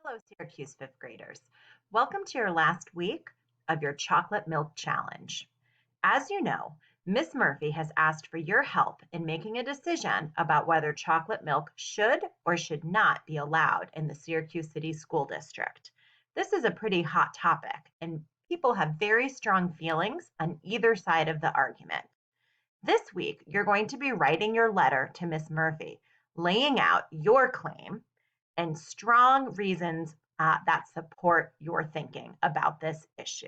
Hello, Syracuse fifth graders. Welcome to your last week of your chocolate milk challenge. As you know, Miss Murphy has asked for your help in making a decision about whether chocolate milk should or should not be allowed in the Syracuse City School District. This is a pretty hot topic, and people have very strong feelings on either side of the argument. This week, you're going to be writing your letter to Miss Murphy, laying out your claim and strong reasons that support your thinking about this issue.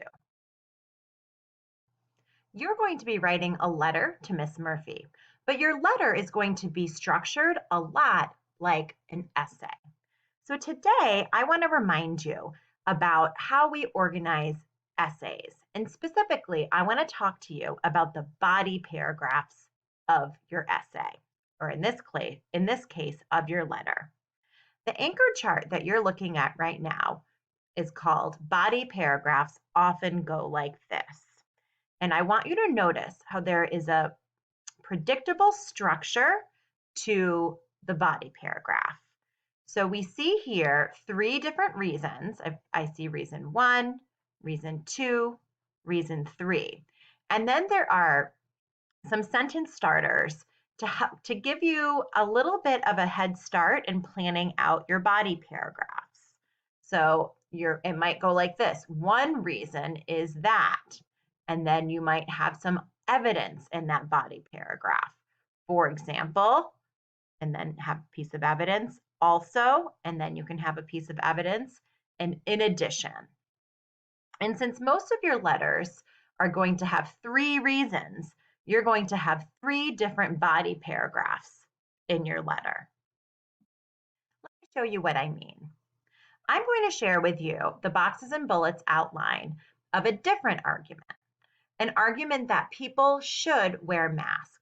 You're going to be writing a letter to Miss Murphy, but your letter is going to be structured a lot like an essay. So today, I want to remind you about how we organize essays. And specifically, I want to talk to you about the body paragraphs of your essay, or in this case, of your letter. The anchor chart that you're looking at right now is called Body Paragraphs Often Go Like This. And I want you to notice how there is a predictable structure to the body paragraph. So we see here three different reasons. I see reason one, reason two, reason three. And then there are some sentence starters to give you a little bit of a head start in planning out your body paragraphs. So it might go like this. One reason is that, and then you might have some evidence in that body paragraph. For example, and then have a piece of evidence also, and then you can have a piece of evidence and in addition. And since most of your letters are going to have three reasons, you're going to have three different body paragraphs in your letter. Let me show you what I mean. I'm going to share with you the boxes and bullets outline of a different argument, an argument that people should wear masks.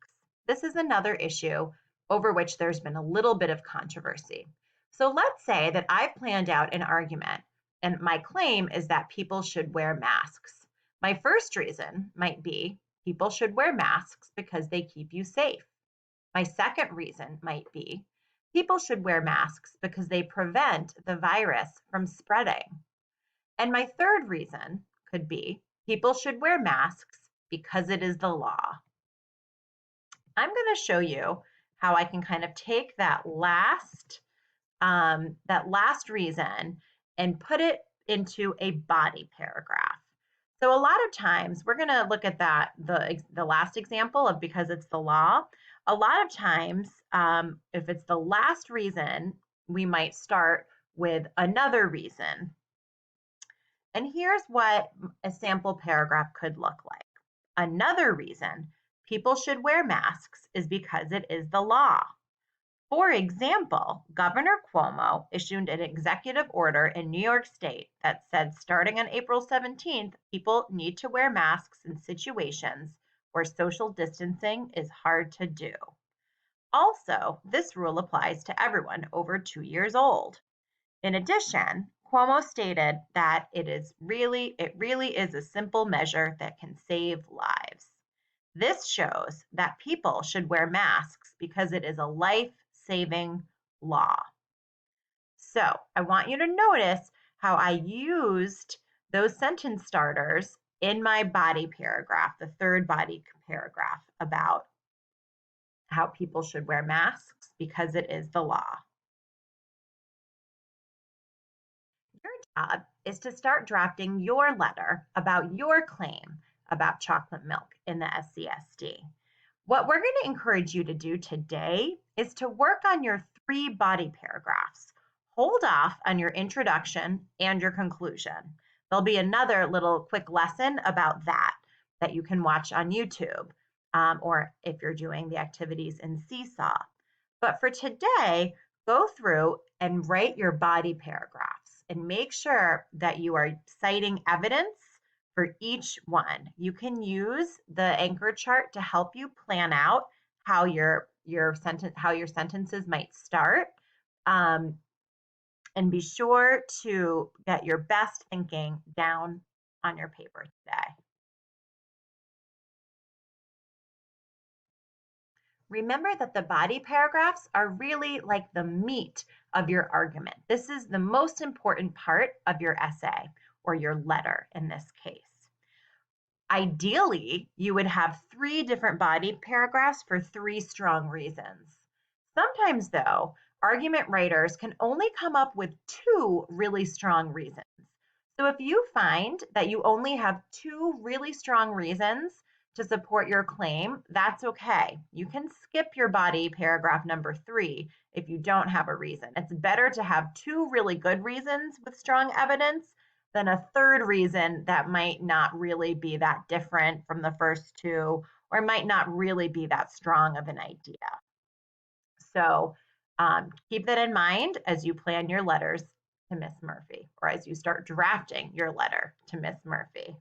This is another issue over which there's been a little bit of controversy. So let's say that I've planned out an argument and my claim is that people should wear masks. My first reason might be people should wear masks because they keep you safe. My second reason might be people should wear masks because they prevent the virus from spreading. And my third reason could be people should wear masks because it is the law. I'm going to show you how I can kind of take that last reason and put it into a body paragraph. So a lot of times we're going to look at the last example of because it's the law. A lot of times, if it's the last reason, we might start with another reason. And here's what a sample paragraph could look like. Another reason people should wear masks is because it is the law. For example, Governor Cuomo issued an executive order in New York State that said starting on April 17th, people need to wear masks in situations where social distancing is hard to do. Also, this rule applies to everyone over 2 years old. In addition, Cuomo stated that it really is a simple measure that can save lives. This shows that people should wear masks because it is a life-saving law. So I want you to notice how I used those sentence starters in my body paragraph, the third body paragraph about how people should wear masks because it is the law. Your job is to start drafting your letter about your claim about chocolate milk in the SCSD. What we're going to encourage you to do today is to work on your three body paragraphs. Hold off on your introduction and your conclusion. There'll be another little quick lesson about that you can watch on YouTube, or if you're doing the activities in Seesaw. But for today, go through and write your body paragraphs and make sure that you are citing evidence for each one. You can use the anchor chart to help you plan out how your sentences might start. And be sure to get your best thinking down on your paper today. Remember that the body paragraphs are really like the meat of your argument. This is the most important part of your essay or your letter in this case. Ideally, you would have 3 different body paragraphs for 3 strong reasons. Sometimes, though, argument writers can only come up with 2 really strong reasons. So if you find that you only have 2 really strong reasons to support your claim, that's okay. You can skip your body paragraph number 3 if you don't have a reason. It's better to have 2 really good reasons with strong evidence than a third reason that might not really be that different from the first 2 or might not really be that strong of an idea. So keep that in mind as you plan your letters to Miss Murphy or as you start drafting your letter to Miss Murphy.